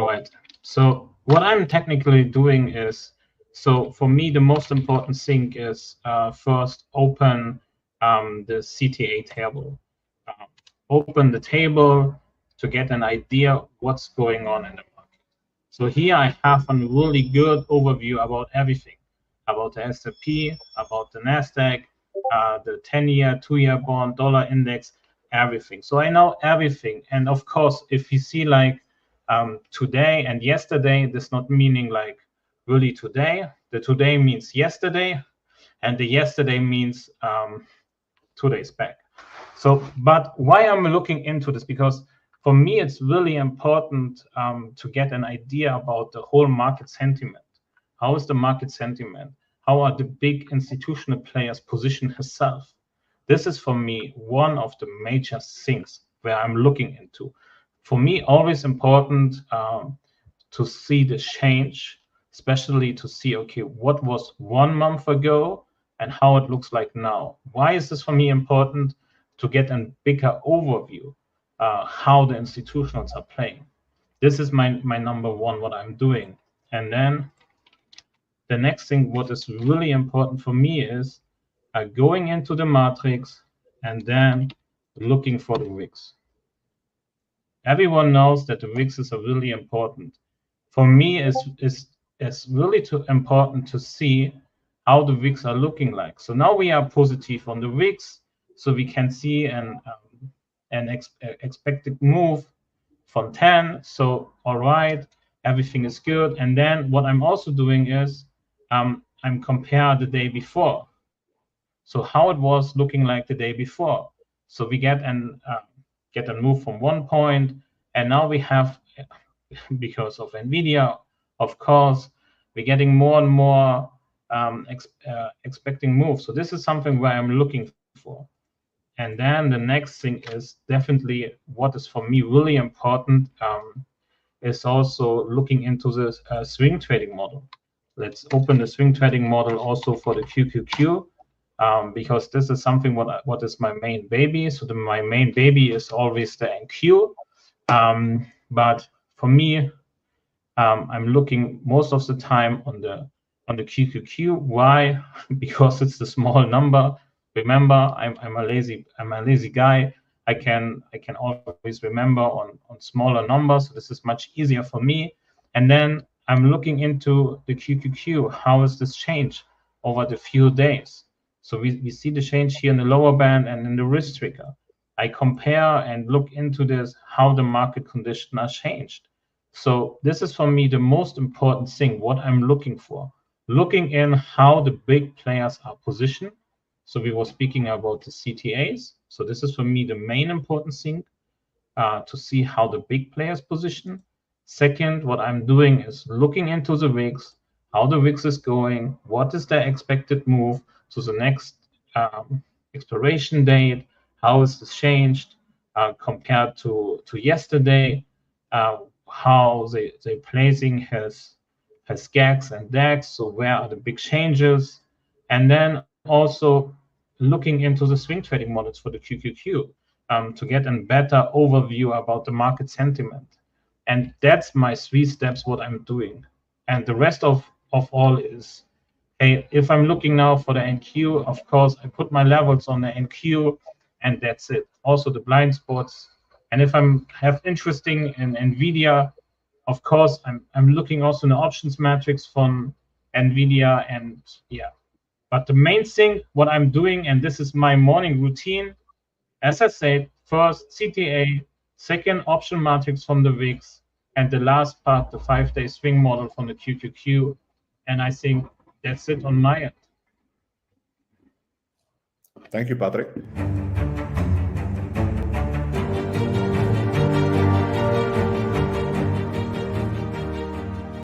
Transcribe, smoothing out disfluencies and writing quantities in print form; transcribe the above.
All right. So what I'm technically doing is, so for me, the most important thing is first open the CTA table. Open the table to get an idea what's going on in the market. So here I have a really good overview about everything, about the S&P, about the NASDAQ, the 10-year, 2-year bond, dollar index, everything. So I know everything. And of course, if you see like today and yesterday, this not meaning like really today. The today means yesterday, and the yesterday means 2 days back. So, but why I'm looking into this, because for me, it's really important to get an idea about the whole market sentiment. How is the market sentiment? How are the big institutional players position herself? This is for me one of the major things where I'm looking into. For me, always important to see the change, especially to see, okay, what was 1 month ago and how it looks like now. Why is this for me important? To get a bigger overview how the institutionals are playing. This is my number one, what I'm doing. And then the next thing, what is really important for me is going into the matrix and then looking for the wicks. Everyone knows that the wicks is really important. For me, it's really important to see how the wicks are looking like. So now we are positive on the wicks, so we can see an expected move from 10. So all right, everything is good. And then what I'm also doing is I'm compare the day before. So how it was looking like the day before. So we get a move from 1 point, and now we have, because of NVIDIA, of course, we're getting more and more expecting moves. So this is something where I'm looking for. And then the next thing is definitely what is for me really important is also looking into the swing trading model. Let's open the swing trading model also for the QQQ. Because this is something what is my main baby. So my main baby is always the NQ. But for me, I'm looking most of the time on the QQQ. Why? Because it's the small number. Remember, I'm a lazy guy. I can always remember on smaller numbers. So this is much easier for me. And then I'm looking into the QQQ. How is this change over the few days? So we see the change here in the lower band and in the risk trigger. I compare and look into this, how the market conditions are changed. So this is for me the most important thing, what I'm looking for. Looking in how the big players are positioned. So we were speaking about the CTAs. So this is for me the main important thing, to see how the big players position. Second, what I'm doing is looking into the VIX, how the VIX is going, what is their expected move to the next expiration date, how is this changed compared to yesterday, how they placing his GACs and DAX, so where are the big changes, and then also looking into the swing trading models for the QQQ to get a better overview about the market sentiment. And that's my 3 steps what I'm doing. And the rest of all is, hey, if I'm looking now for the NQ, of course, I put my levels on the NQ, and that's it. Also the blind spots. And if I'm have interesting in NVIDIA, of course, I'm looking also in the options matrix from NVIDIA, and yeah. But the main thing, what I'm doing, and this is my morning routine, as I said, first CTA, second option matrix from the VIX, and the last part, the 5-day swing model from the QQQ. And I think that's it on my end. Thank you, Patrick.